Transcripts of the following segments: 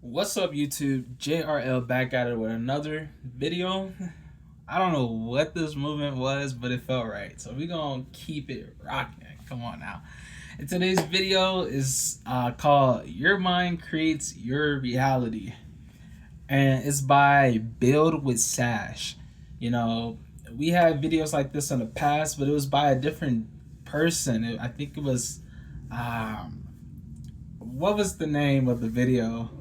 What's up, YouTube? JRL back at it with another video. I don't know what this movement was, but it felt right. So we're going to keep it rocking. Come on now. And today's video is called Your Mind Creates Your Reality. And it's by Build with Sash. You know, we had videos like this in the past, but it was by a different person. I think it was, what was the name of the video?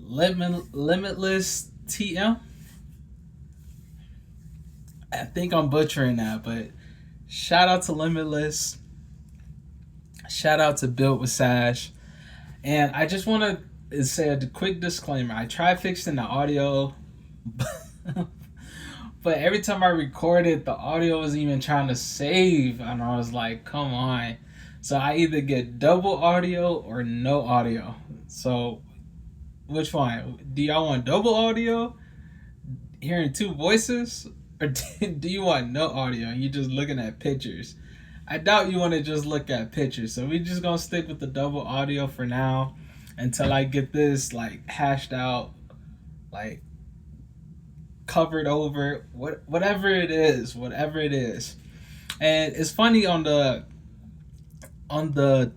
Limitless TM. I think I'm butchering that, but shout out to Limitless. Shout out to Built with Sash. And I just want to say a quick disclaimer. I tried fixing the audio, but every time I recorded, the audio was even trying to save, and I was like, come on. So I either get double audio or no audio. So which one? Do y'all want double audio, hearing two voices, or do you want no audio and you just looking at pictures? I doubt you want to just look at pictures, so we just gonna stick with the double audio for now until I get this like hashed out, like covered over, whatever it is. And it's funny, on the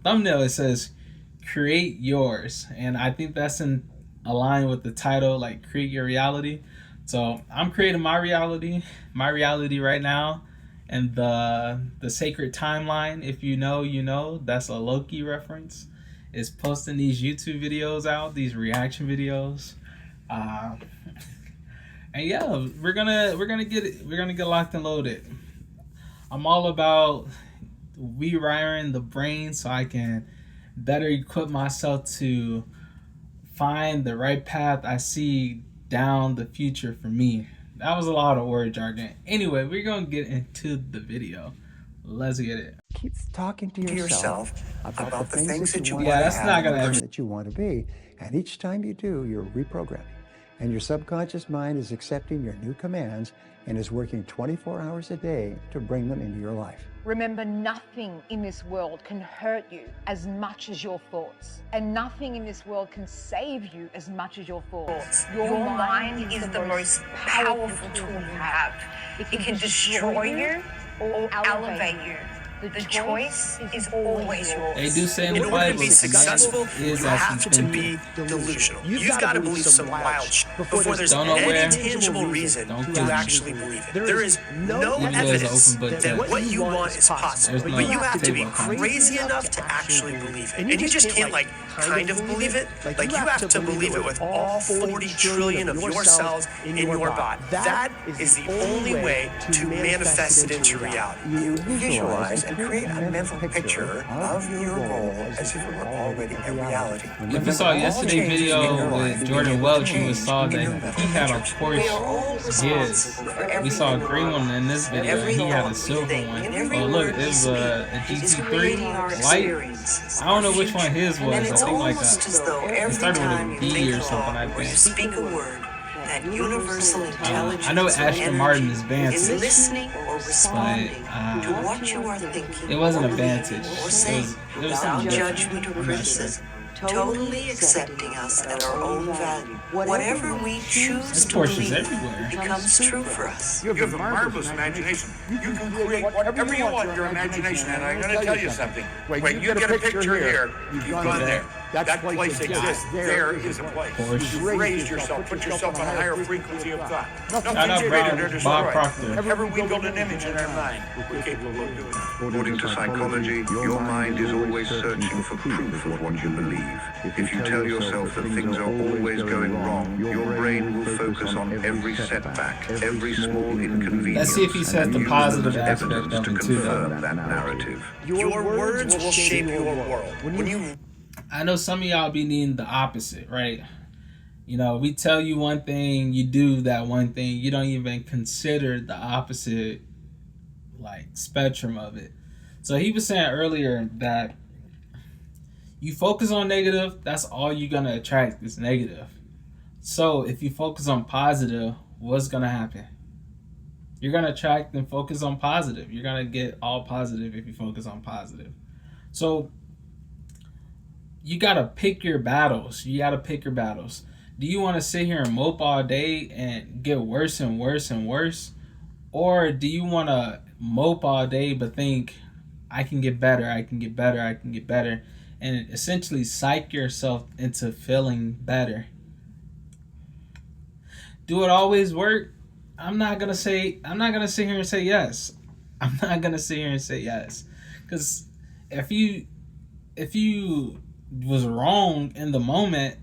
thumbnail it says create yours, and I think that's in align with the title, like create your reality. So I'm creating my reality right now, and the sacred timeline, if you know, you know, that's a Loki reference, is posting these YouTube videos out, these reaction videos. uh and yeah, we're gonna get locked and loaded. I'm all about rewiring the brain so I can better equip myself to find the right path I see down the future for me. That was a lot of word jargon. Anyway, we're gonna get into the video. Let's get it. Keep talking to yourself about the things that you want Yeah, to that's have not and the gonna person ever. that you want to be. And each time you do, you're reprogramming. And your subconscious mind is accepting your new commands and is working 24 hours a day to bring them into your life. Remember, nothing in this world can hurt you as much as your thoughts. And nothing in this world can save you as much as your thoughts. Your mind is the most powerful tool you have. It can destroy you or elevate you. The choice is always yours. They do say in In the order to Bible, be successful, is you as have you to think. be delusional. You've got to believe some wild shit before there's Don't know any where. tangible reason Don't to do it. actually believe it. There is no Videos evidence open, but that what you want is possible. There's no But you have to be table time. crazy enough to actually believe it. And you just can't, like, kind of believe it. Like, you have to believe it with all 40 trillion of your cells in your body. That is the only way to manifest it into reality. You Visualize and create a mental picture of your goal as if it were already a reality. If you saw yesterday's video with Jordan Welch, you saw that he had a Porsche. His. We saw a green one in this video, and he had a silver one. Oh look, it was a GT3 white. I don't know which one his was. I think like it started with a B or something, I think. Speak a word. That universal intelligence I know Aston Martin is Vantage, is listening or responding to what you are thinking. it wasn't a Vantage. Or saying, It was without something different. judgment or I'm not sure. criticism. Totally accepting us at our own value. Whatever we choose There's to Porsches believe everywhere. becomes true for us. You have a marvelous imagination. You can create whatever you want in your imagination, and I'm going to tell you something. Wait, you get a picture here, you've gone there. That place exists. There is a place. Porsche. You've raised yourself, put yourself on a higher frequency of thought. Shout out Nothing's greater to Bob destroy. Proctor. Whenever we build an image in our mind, we're capable of doing it. According to psychology, your mind is always searching for proof of what you believe. If you tell yourself that things are always going wrong, your brain will focus on every setback, every small inconvenience. Let's see if he says and the use positive it as aspect evidence of to it too, though. confirm that narrative. Your words will shape your world. When you I know some of y'all be needing the opposite, right? You know, we tell you one thing, you do that one thing, you don't even consider the opposite, like, spectrum of it. So he was saying earlier that you focus on negative, that's all you're gonna attract is negative. So if you focus on positive, what's gonna happen? You're gonna attract and focus on positive. You're gonna get all positive if you focus on positive. So you gotta pick your battles. You gotta pick your battles. Do you want to sit here and mope all day and get worse and worse and worse? Or do you want to mope all day but think, I can get better, I can get better, I can get better, and essentially psych yourself into feeling better? Do it always work? I'm not gonna sit here and say yes. I'm not gonna sit here and say yes. Because if you was wrong in the moment,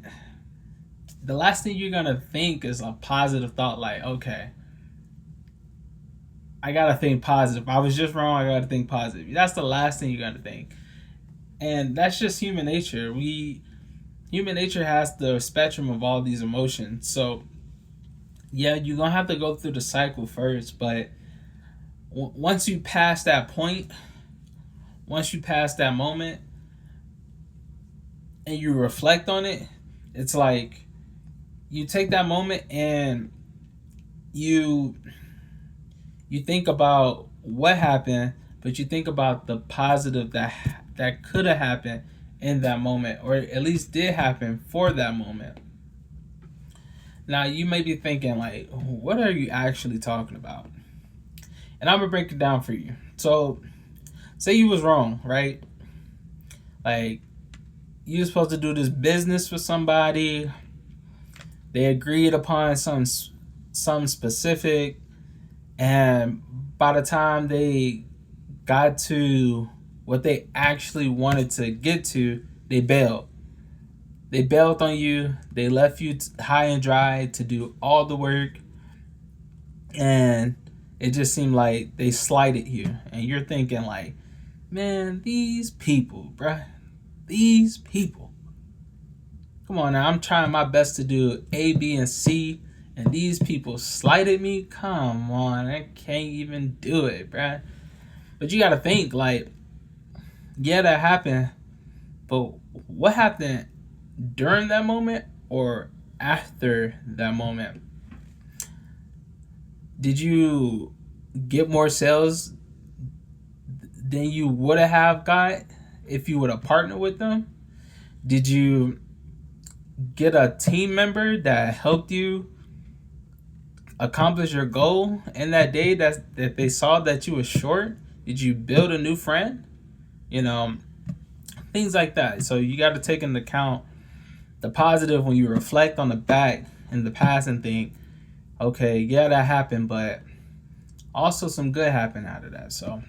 the last thing you're gonna think is a positive thought, like, okay, I gotta think positive. I was just wrong, I gotta think positive. That's the last thing you're gonna think. And that's just human nature. Human nature has the spectrum of all these emotions. So yeah, you're gonna have to go through the cycle first, but once you pass that point, once you pass that moment, and you reflect on it, it's like you take that moment and you think about what happened, but you think about the positive that could have happened in that moment, or at least did happen for that moment. Now, you may be thinking, like, what are you actually talking about? And I'm going to break it down for you. So, say you was wrong, right? Like, you were supposed to do this business with somebody. They agreed upon some specific. And by the time they got to what they actually wanted to get to, they bailed. They bailed on you. They left you high and dry to do all the work. And it just seemed like they slighted you. And you're thinking like, man, these people, bruh. These people. Come on now, I'm trying my best to do A, B, and C. And these people slighted me? Come on, I can't even do it, bruh. But you gotta think, like, yeah, that happened. But what happened during that moment or after that moment? Did you get more sales than you would have got if you would have partnered with them? Did you get a team member that helped you accomplish your goal in that day that they saw that you were short? Did you build a new friend? You know, things like that. So you got to take into account the positive when you reflect on the back in the past and think, okay, yeah, that happened, but also some good happened out of that. So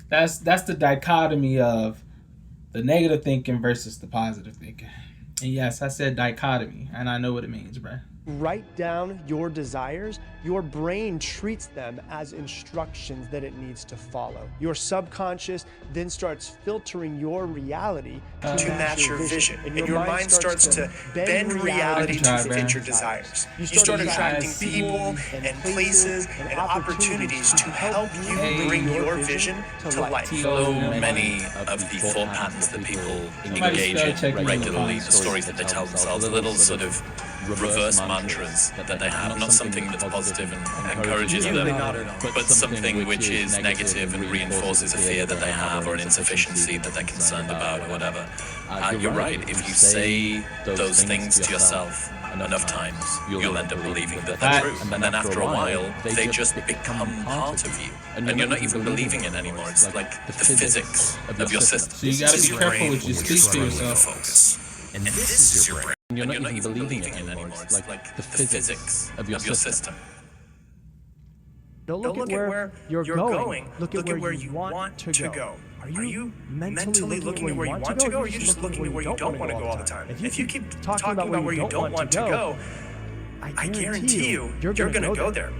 that's the dichotomy of the negative thinking versus the positive thinking. And yes, I said dichotomy, and I know what it means, bro. Write down your desires. Your brain treats them as instructions that it needs to follow. Your subconscious then starts filtering your reality to match your vision. And your mind starts to bend reality to fit your desires. You start attracting people and places and opportunities to help you bring your vision to life. So many of the thought patterns that people engage in regularly, the stories that they tell themselves, the little sort of reverse mantras that they have, not something that's positive and encourages them, but something which is negative and reinforces a fear that they have or an insufficiency that they're concerned about or whatever. You're right, if you say those things to yourself enough times, you'll end up believing that they're true. And then after a while, they just become part of you. And you're not even believing it anymore. It's like the physics of your system. So you gotta be careful what you speak to yourself. And this is your brain. And you're not even believing it anymore. It's like the physics of your system. Don't look at where you're going. Look at where you want to go. Are you mentally looking at where you want to go, or are you just looking at where you don't want to go all the time? If you keep talking about where you don't want to go, I guarantee you, you're going to go there.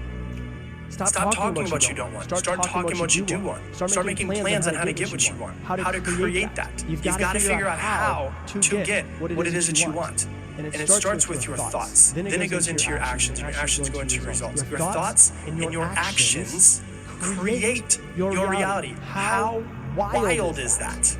Stop talking about what you don't want. Start talking about what you do want. Start making plans on how to get what you want, how to create that. You've got to figure out how to get what it is that you want. And it starts with your thoughts. Then it goes into your actions, and your actions go into your results. Your thoughts and your actions create your reality. How wild is that?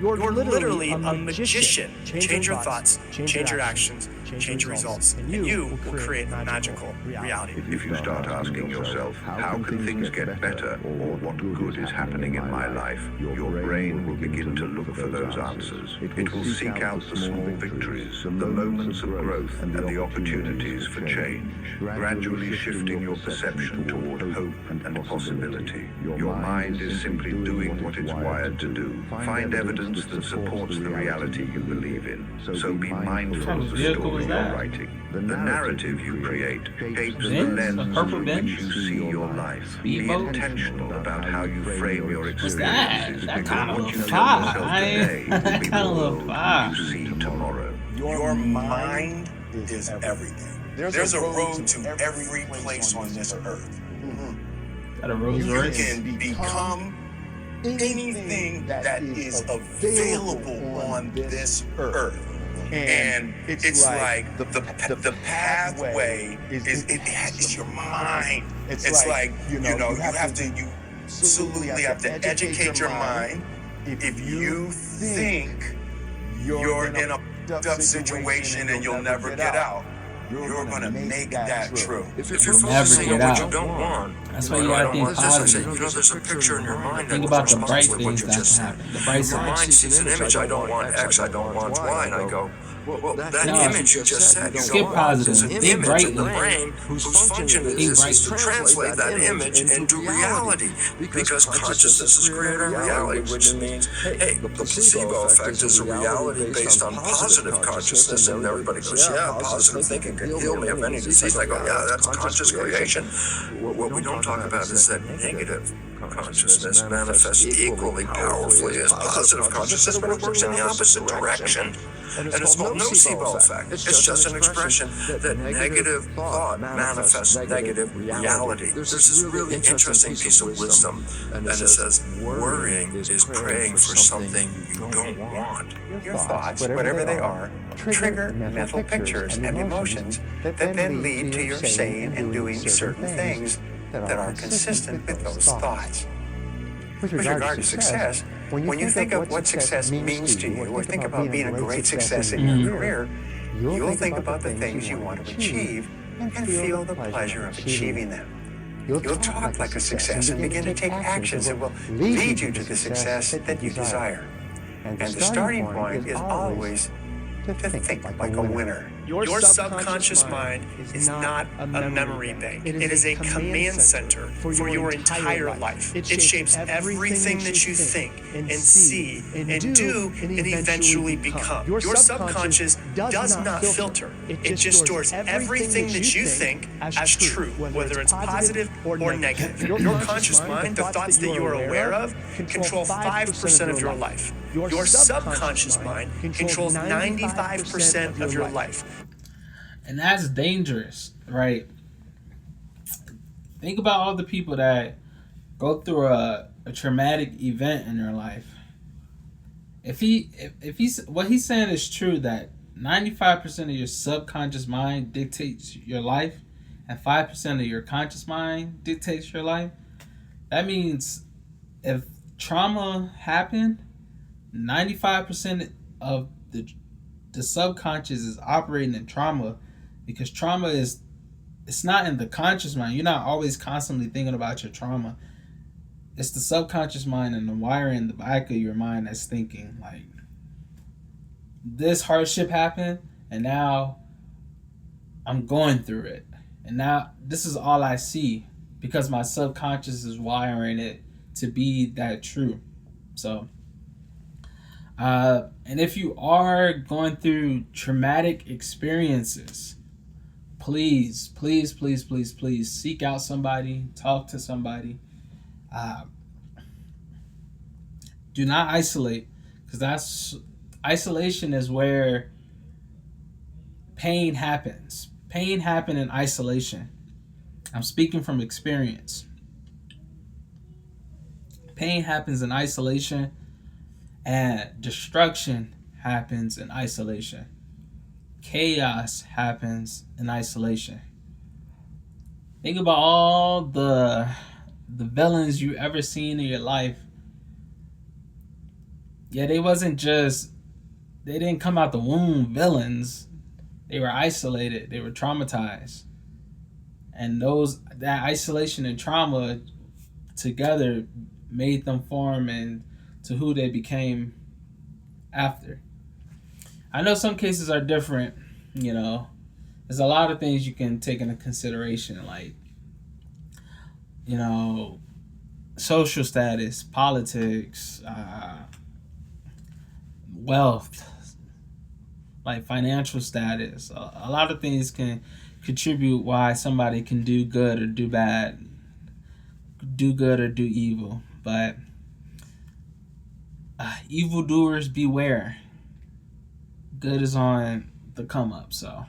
You're literally a magician. Change your thoughts, change your actions, change the results, and you will create a magical reality. If you start asking yourself, how can things get better, or what good is happening in my life, your brain will begin to look for those answers. It will seek out the small victories, the moments of growth, and the opportunities for change, gradually shifting your perception toward hope and possibility. Your mind is simply doing what it's wired to do. Find evidence that supports the reality you believe in. So be mindful of the story you're writing. The narrative you create shapes the lens through which you see your life. Be intentional about how you frame your experiences, because what you tell yourself today will be the world you see tomorrow. Your mind is everything. There's a road to every place on this earth. Got a Rolls You Royce. can become anything that is available on this earth. And it's like the pathway is your mind. It's like, you absolutely have to educate your mind. If you think you're in a tough situation and you'll never get out, you're going to make that true. If you're Never focusing get on what out. you don't want, That's why you gotta think positive. there's a picture in your mind Think that about the bright corresponds with what things you that just can said. happen. The bright Your mind side. sees an image, I don't want X, I don't want Y, and I go, well, that No, image you just said, you skip don't want. positive. There's an Think image in the brightly. brain whose function is to translate that image into reality. Because consciousness is creating reality, which means, hey, the placebo effect is a reality based on positive consciousness, and everybody goes, yeah, positive thinking can heal me of any disease. I go, yeah, that's conscious creation. What we don't talk about is that negative consciousness manifests equally powerfully as positive consciousness, but it works in the opposite direction. And it's called nocebo effect. It's just an expression that negative thought manifests negative reality. There's this really interesting piece of wisdom, and it says, worrying is praying for something you don't want. Your thoughts, whatever they are, trigger mental pictures and emotions that then lead to your saying and doing certain things that are consistent with those thoughts. With regard to success, when you think of what success means to you, or think about being a great success in your career, you'll think about the things you want to achieve and feel the pleasure of achieving them. You'll talk like a success and begin to take actions that will lead you to the success that you desire. And the starting point is always to think like a winner. Your subconscious mind is not a memory bank. It is a command center for your entire life. It shapes everything that you think and see and do and eventually become. Your subconscious does not filter. It just stores everything that you think as true, whether it's positive or negative. Your conscious mind, the thoughts that you are aware of, control 5% of your life. Your subconscious mind controls 95% of your life. And that's dangerous, right? Think about all the people that go through a traumatic event in their life. If he's what he's saying is true, that 95% of your subconscious mind dictates your life and 5% of your conscious mind dictates your life, that means if trauma happened, 95% of the subconscious is operating in trauma, because trauma it's not in the conscious mind. You're not always constantly thinking about your trauma. It's the subconscious mind and the wiring in the back of your mind that's thinking, like, this hardship happened and now I'm going through it. And now this is all I see because my subconscious is wiring it to be that true. So, and if you are going through traumatic experiences, please seek out somebody, talk to somebody. Do not isolate, because isolation is where pain happens. Pain happens in isolation. I'm speaking from experience. Pain happens in isolation, and destruction happens in isolation. Chaos happens in isolation. Think about all the villains you ever seen in your life. Yeah, they didn't come out the womb villains. They were isolated. They were traumatized. And that isolation and trauma together made them form into who they became after. I know some cases are different, you know. There's a lot of things you can take into consideration, like, you know, social status, politics, wealth, like financial status. A lot of things can contribute why somebody can do good or do bad, do good or do evil. But evildoers beware. Good is on the come up, so.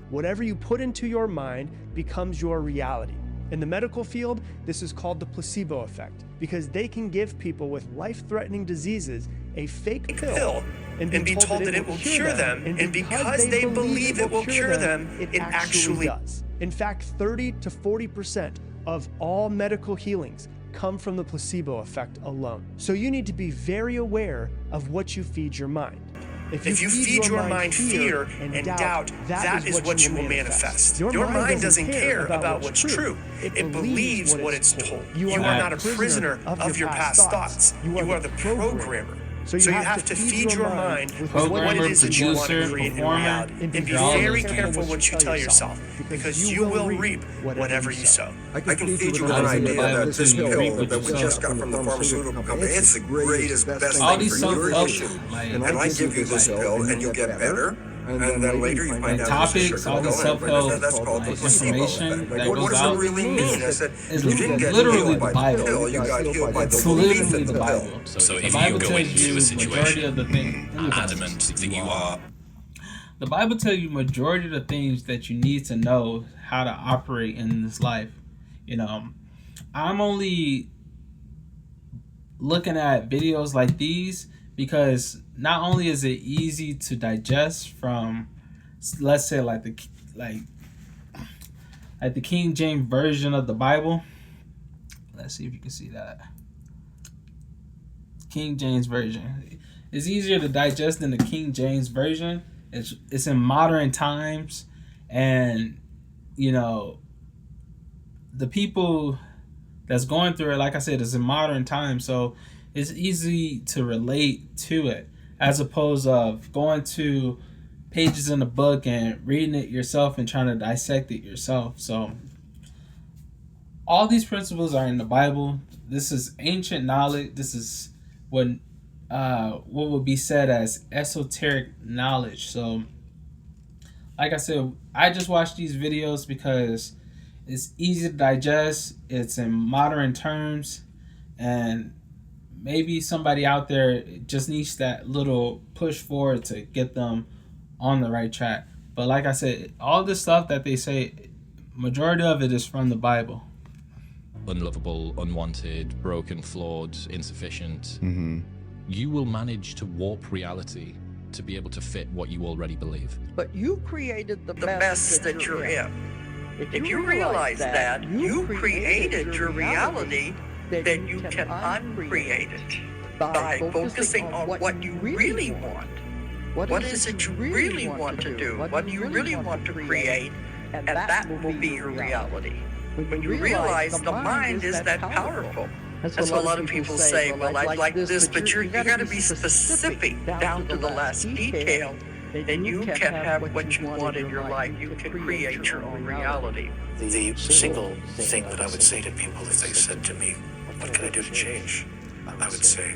Whatever you put into your mind becomes your reality. In the medical field, this is called the placebo effect, because they can give people with life-threatening diseases a fake pill and be told that it will cure them, and because they believe it will cure them, it actually does. In fact, 30 to 40% of all medical healings come from the placebo effect alone. So you need to be very aware of what you feed your mind. If you feed your mind fear and doubt, that is what you will manifest. Your mind doesn't care about what's true. It believes what it's told. You are not a prisoner of your past thoughts. You are the programmer. So you have to feed your mind with what it is that you want to create in reality. And be very careful what you tell yourself, because you will reap whatever you sow. I can feed you one idea that this pill that we just got from the pharmaceutical company, it's the greatest, best thing for your issue. And I give you this pill and you get better. And then later you find out topics, all the self-help that's called the placebo information that what goes does out. it really mean? I said, you didn't get literally healed by the pill, you got healed by the belief in the pill. So The if Bible you go tells into you a situation majority of the things adamant that you are, the Bible tells you majority of the things that you need to know how to operate in this life. You know, I'm only looking at videos like these because not only is it easy to digest from, let's say, like the King James version of the Bible. Let's see if you can see that. King James version. It's easier to digest than the King James version. It's in modern times, and you know, the people that's going through it, like I said, is in modern times, so it's easy to relate to it, as opposed of going to pages in the book and reading it yourself and trying to dissect it yourself. So all these principles are in the Bible. This is ancient knowledge. This is what would be said as esoteric knowledge. So like I said, I just watch these videos because it's easy to digest, it's in modern terms, and maybe somebody out there just needs that little push forward to get them on the right track. But like I said, all this stuff that they say, majority of it is from the Bible. Unlovable, unwanted, broken, flawed, insufficient. You will manage to warp reality to be able to fit what you already believe. But you created the best that you're in. If you realize that, you created your reality, then you can uncreate it by focusing on what you really want. What is it you really want to do? What do you really want to create? And that will be your reality. When you realize the mind is that powerful. That's what a lot of people say, well, I'd like this, but you got to be specific down to the last detail. Then you can have what you want in your life. You can create your own reality. The single thing that I would say to people if they said to me, what can I do to change? I would say,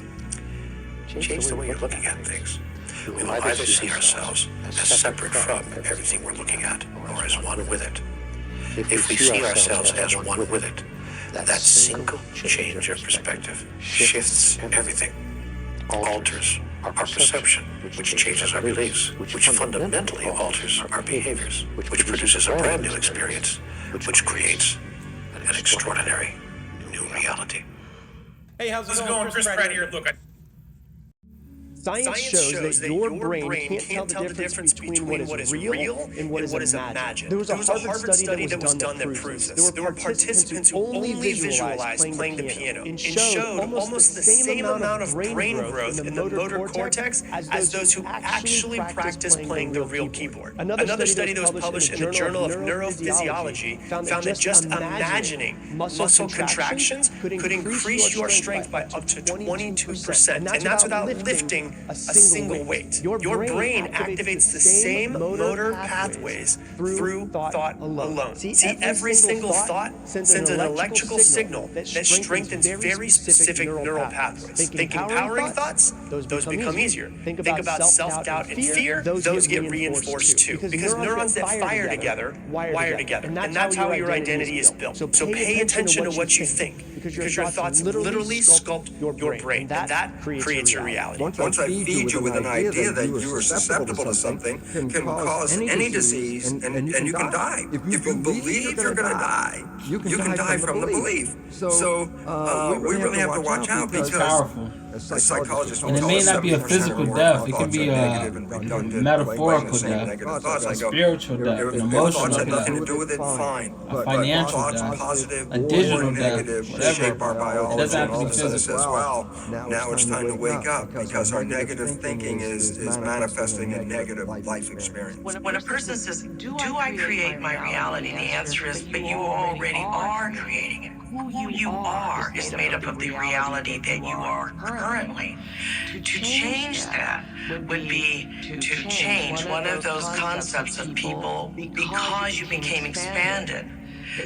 change the way you're looking at things. We will either see ourselves as separate from everything we're looking at, or as one with it. If we see ourselves as one with it, that single change of perspective shifts everything, alters our perception, which changes our beliefs, which fundamentally alters our behaviors, which produces a brand new experience, which creates an extraordinary new reality. Hey, how's it going? Chris Pratt here. Look, Science shows that your brain can't tell the difference between what is real and what is imagined. There was a Harvard study that was done that proves this. There were participants who only visualized playing the piano and showed almost the same amount of brain growth in the motor cortex as those who actually practiced playing the real keyboard. Another study that was published in the Journal of Neurophysiology found that just imagining muscle contractions could increase your strength by up to 22%, and that's without lifting a single weight. Your brain activates the same motor pathways through thought alone. See, every single thought sends an electrical signal that strengthens very specific neural pathways. Think empowering thoughts, those become easier. Think about self-doubt and fear, those get reinforced too. Because neurons that fire together wire together. And that's how your identity is built. So pay attention to what you think, because your thoughts literally sculpt your brain, and that creates your reality. Once I feed you with an idea that you are susceptible to something, can cause any disease, and you can die. If you believe you're going to die, you can die from the belief. So we really have to watch out, because as psychologists will tell us, and it may not be a physical death, it can be a metaphorical death, a spiritual death, an emotional death, nothing to do with it, fine. A financial death, positive, a digital death, whatever. Shape our biology, and all of a sudden says, physical. well, now it's time to wake up, because our negative thinking is manifesting a negative life experience. When a person says, do I create my reality? The answer is, but you already are creating it. Who you are is made up of the reality that you are currently. To change that would be to change one of those concepts of people because you became expanded,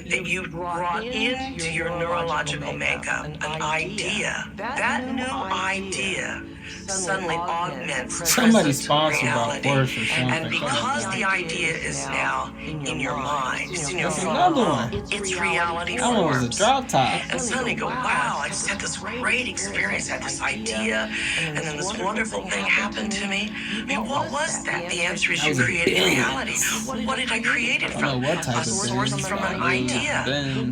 that you brought into your neurological makeup an idea. That new idea suddenly augments somebody's reality. Or something. And because the idea is now in your mind, it's in your phone, it's reality that one was a forms. drop top. And suddenly you go, wow, I just had this great experience, I had this idea, and then this wonderful thing happened to me. I mean, what was that? The answer is you created reality. What did I create it from? A source from an idea.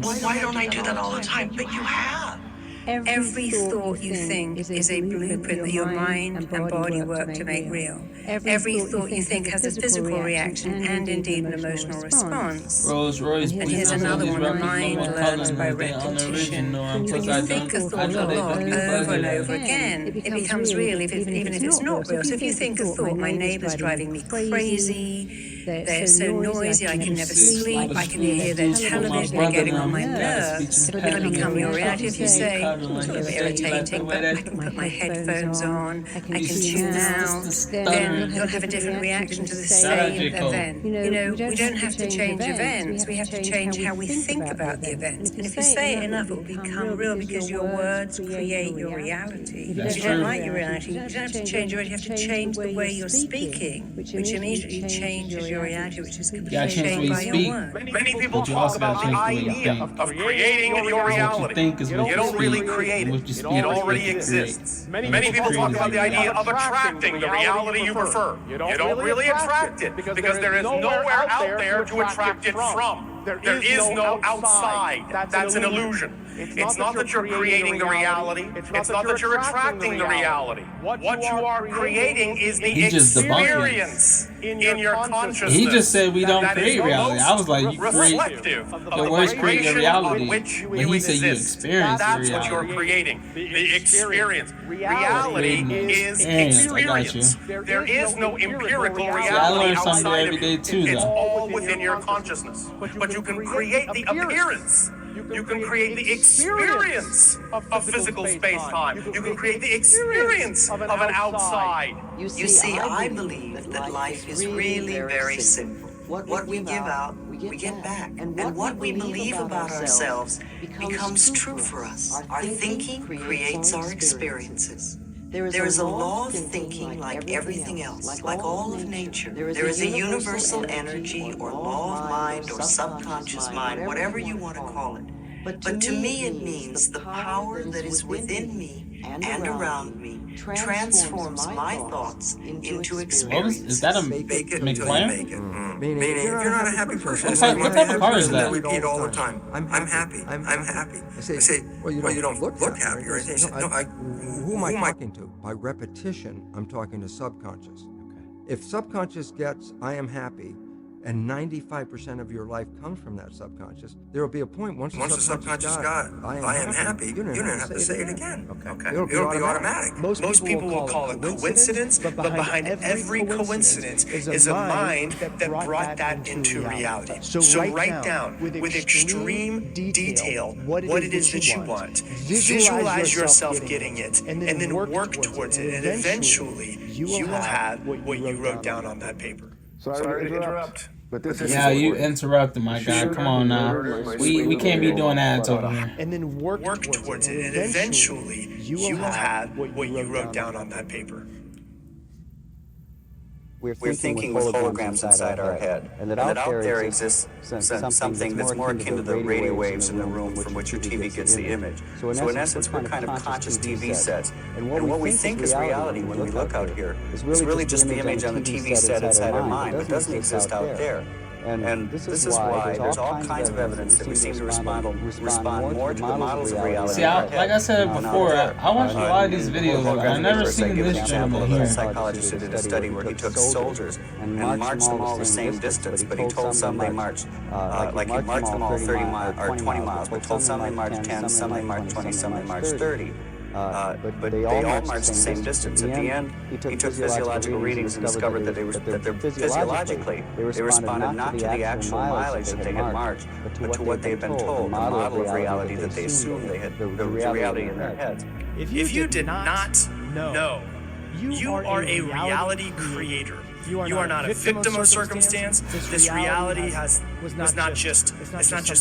Why don't I do that all the time? But you have. Every thought you think is a blueprint that your mind and body work to make real. Every thought you think has a physical reaction and indeed an emotional response. Rolls Royce, and here's another one, a mind learns by repetition. When you think a thought a lot over and over again, it becomes real even if it's not real. So if you think a thought, my neighbor's driving me crazy, they're so noisy, I can never sleep, I can hear their television, they're getting on my nerves, it'll become your reality. If you say, it's a little irritating, but I can put my headphones on, I can tune out, then you'll have a different reaction to the same event. You know, we don't have to change events, we have to change how we think about the events. And if you say it enough, it will become real, because your words create your reality. If you don't like your reality, you don't have to change your reality, you have to change the way you're speaking, which immediately changes your reality, which is completely changed by your words. Many people talk about the idea of creating your reality. You don't really create it. It already exists. Many people talk about the idea of attracting the reality you prefer. You don't really attract it, because there is nowhere out there to attract it from. There is no outside. That's an illusion. It's not that you're creating the reality. It's not that you're attracting the reality. What you are creating is the experience in your consciousness. He just said we don't create reality. I was like, you create your words, create your reality. When he said you experience your reality. That's what you're creating. The experience. Reality is experience. There is no empirical reality outside of you. It's all within your consciousness. But you can create the appearance. You can create the experience of physical space-time. You can create the experience of an outside. You see, I believe that life is really very simple. What we give out, we get back. And what we believe about ourselves becomes true for us. Our thinking creates our experiences. There is a law of thinking like everything else, like all of nature. There is a universal energy or law of mind or subconscious mind, whatever you want to call it. But to me it means the power that is within me and around me transforms my thoughts into experiences. Is that a Fake it until you make it. Meaning, if you're not a happy person, What type of car is that? Repeat all the time. I'm happy. I'm happy. I say, well, you don't look happy or anything. No, who am I talking to? By repetition, I'm talking to subconscious. Okay. If subconscious gets, I am happy, and 95% of your life comes from that subconscious, there will be a point once the subconscious got I am happy, you don't have to say it again. Okay. It'll be automatic. Most people will call it coincidence, but behind every coincidence is a mind that brought that into reality. So write down with extreme detail what it is that you want. Visualize yourself getting it, and then work towards it. And eventually, you will have what you wrote down on that paper. Sorry to interrupt. But yeah, you interrupted, my guy. Come on now. We can't be doing ads over here. And then work towards it, and eventually you will have what you wrote down on that paper. We're thinking with holograms inside our head, and that out there exists something that's more akin to the radio waves in the room from which your TV gets the image. So in essence, we're kind of conscious TV sets, and what we think is reality when we look out here is really just the image on the TV set inside our mind, but doesn't exist out there. And this is why there's all kinds of evidence that we seem to respond more to the models of reality. See, like I said before, I watched a lot of these videos. I've never seen this gentleman here. A psychologist who did a study where he took soldiers and marched them all the same distance, but he told some they marched, like he marched them all 30 miles or 20 miles, but told some they marched 10, some they marched 20, some they marched 30. But they all marched the same distance. At the end, he took physiological readings and discovered that physiologically they responded not to the actual mileage that they had marched, but to what they had been told, the model of reality that they assumed they had, the reality in their heads. If you did not know, you are a reality creator. You are not a victim of circumstance. This reality was not just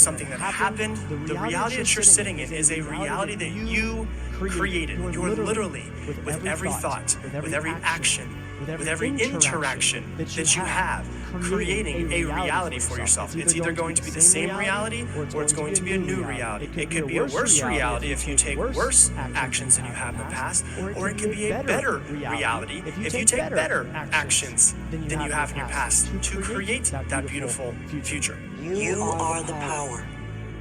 something that happened. The reality that you're sitting in is a reality that you created. You're literally, with every thought, with every action, with every interaction that you have, creating a reality for yourself. It's either going to be the same reality or it's going to be a new reality. It could be a worse reality if you take worse actions than you have in the past, or it could be a better reality if you take better actions than you have in your past to create that beautiful future. You are the power.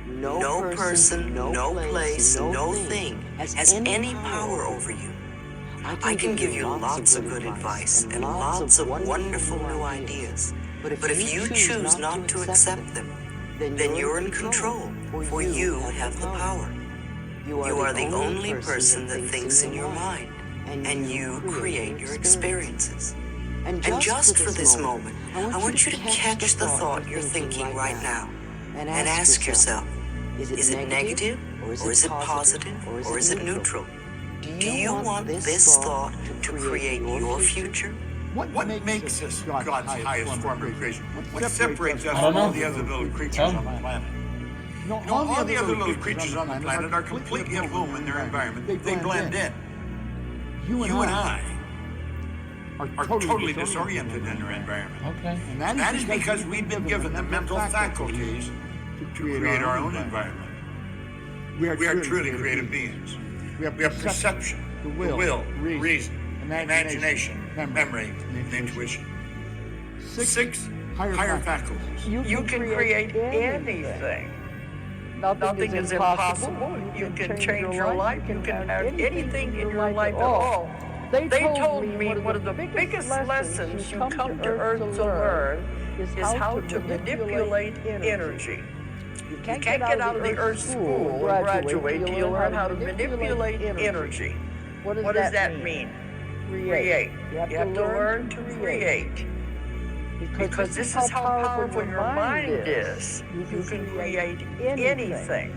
No person, no place, no thing has any power over you. I can give you lots of good advice and lots of wonderful new ideas, but if you choose not to accept them, then you're in control, for you have the power. You are the only person that thinks in your mind, and you create your experiences. And just for this moment, I want you to catch the thought you're thinking right now, and ask yourself, is it negative, or is it positive, or is it neutral? Do you want this thought to create your future? What makes this God's highest form of creation? What separates us from all the other little creatures on the planet? All the other little creatures on the planet are completely at home in their environment. They blend in. You and I are totally disoriented in their environment. Okay. And that is because we've been given the mental faculties to create our own environment. We are truly creative beings. We have perception, the will, reason, imagination, memory, and intuition. 6 higher faculties. You can create anything. Nothing is impossible. You can change your life. You can have anything in your life at all. They told me one of the biggest lessons you come to Earth to learn is how to manipulate energy. You can't get out of the Earth school and graduate till you learn how to manipulate energy. What does that mean? Create. You have to learn to create. Because this is how powerful your mind is. You can create anything.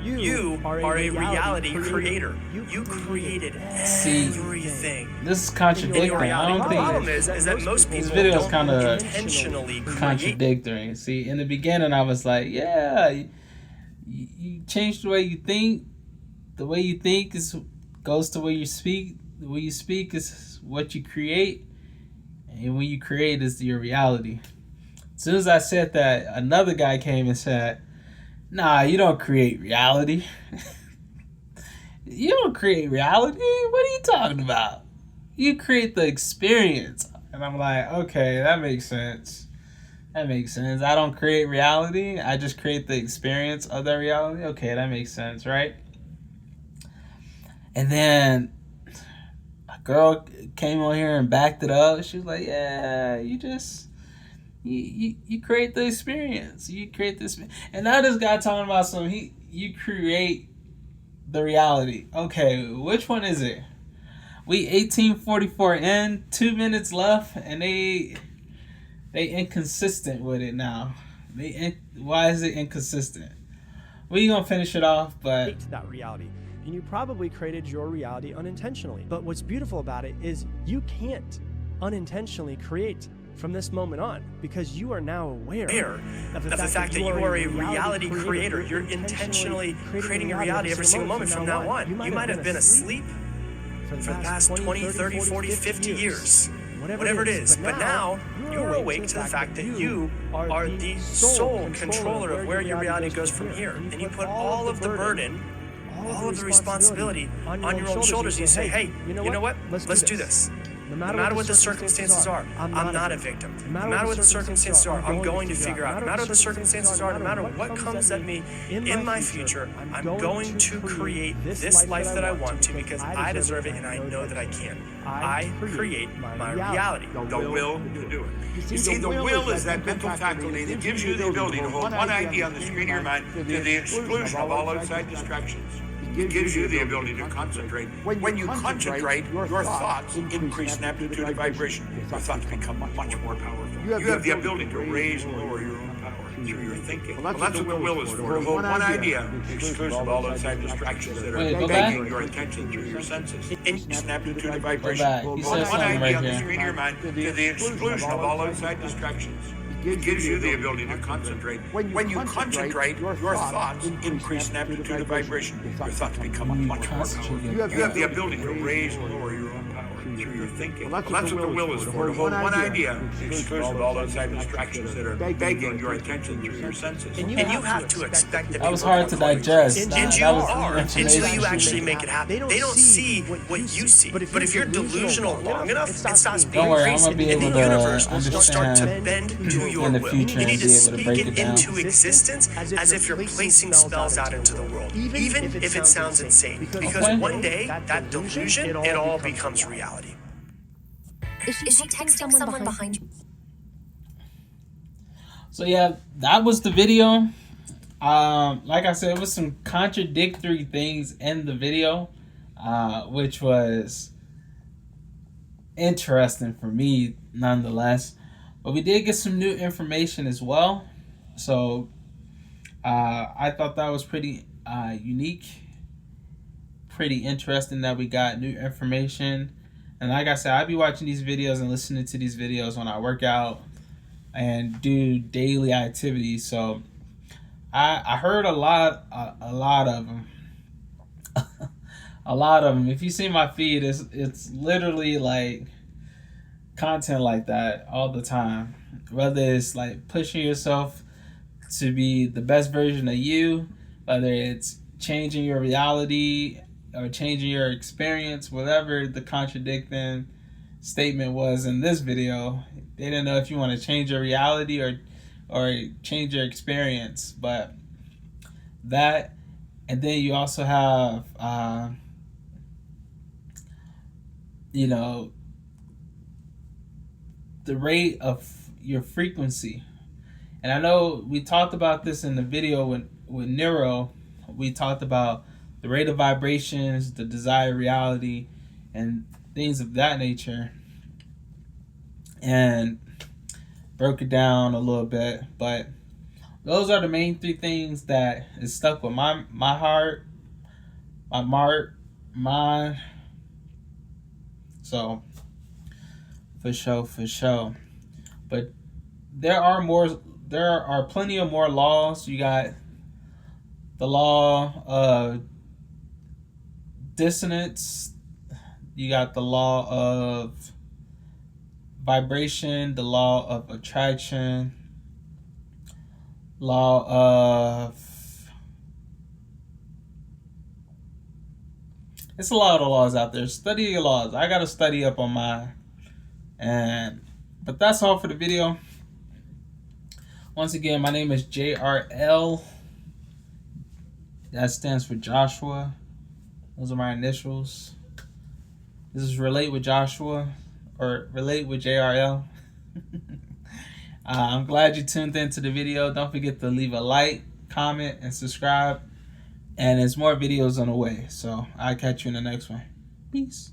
You are a reality creator. You created everything. This is contradictory. I don't think the problem is that most people this video is kind of intentionally contradictory. See, in the beginning, I was like, yeah, you change the way you think. The way you think goes to where you speak. The way you speak is what you create, and what you create is your reality. As soon as I said that, another guy came and said, nah, you don't create reality. You don't create reality. What are you talking about? You create the experience. And I'm like, okay, that makes sense. That makes sense. I don't create reality. I just create the experience of that reality. Okay, that makes sense, right? And then a girl came on here and backed it up. She was like, yeah, you create the experience. You create this. And now this guy talking about you create the reality. Okay, which one is it? We 1844 in, 2 minutes left, and they inconsistent with it now. Why is it inconsistent? We gonna finish it off, but that reality, and you probably created your reality unintentionally. But what's beautiful about it is you can't unintentionally create from this moment on, because you are now aware of the fact that you are a reality creator. You're intentionally creating your reality every single moment from now on. You might have been asleep for the past 20, 30, 40, 50 years, whatever it is. But now, you're awake to the fact that you are the sole controller of where your reality goes from here. And you put all of the burden, all of the responsibility on your own shoulders. And you say, hey, you know what? Let's do this. No matter what the circumstances are, I'm not a victim. No matter what the circumstances are, I'm going to figure out. No matter what the circumstances are, no matter what comes at me in my future, I'm going to create this life that I want to, because I deserve it and I know that I can. I create my reality. The will to do it. You see, the will is that mental faculty that gives you the ability to hold one idea on the screen of your mind to the exclusion of all outside distractions. It gives you the ability to concentrate. When you concentrate, your thoughts increase in amplitude and vibration. Your thoughts become much more powerful. You have the ability to raise and lower your own power through your thinking. Well, that's what the will is for, to hold one idea, exclusive of all outside distractions that are begging your attention through your senses. Increase in amplitude and vibration. Hold one idea on the screen of your mind to the exclusion of all outside distractions. It gives you the ability to concentrate. When you concentrate, your thoughts increase in amplitude and vibration. Your thoughts become much more powerful. You have the ability to raise and lower your own power through your thinking. Well, that's what the will is for, to hold one idea, exclusive of all outside distractions that are begging your attention through your senses. And you have to expect that that was hard to digest. And you are, until you actually make it happen. They don't see what you see. But if you're delusional long enough, it stops being crazy. And the universe will start to bend to your will. You need to speak it into existence as if you're placing spells out into the world, even if it sounds insane. Because one day, that delusion, it all becomes reality. Is she texting someone behind you? So yeah, that was the video. Like I said, it was some contradictory things in the video, which was interesting for me nonetheless. But we did get some new information as well. So I thought that was pretty unique, pretty interesting that we got new information. And like I said, I'll be watching these videos and listening to these videos when I work out and do daily activities. So I heard a lot of them. A lot of them. If you see my feed, it's literally like content like that all the time. Whether it's like pushing yourself to be the best version of you, whether it's changing your reality or changing your experience, whatever the contradicting statement was in this video. They didn't know if you want to change your reality or change your experience. But that, and then you also have the rate of your frequency. And I know we talked about this in the video with Nero. We talked about the rate of vibrations, the desired reality, and things of that nature, and broke it down a little bit. But those are the main three things that is stuck with my heart, my mind. So for sure. But there are plenty of more laws. You got the law of dissonance, you got the law of vibration, the law of attraction, law of It's a lot of laws out there. Study your laws. I got to study up on mine. But that's all for the video. Once again, my name is JRL. That stands for Joshua. Those are my initials. This is Relate with Joshua, or Relate with JRL. I'm glad you tuned into the video. Don't forget to leave a like, comment, and subscribe. And there's more videos on the way. So I'll catch you in the next one. Peace.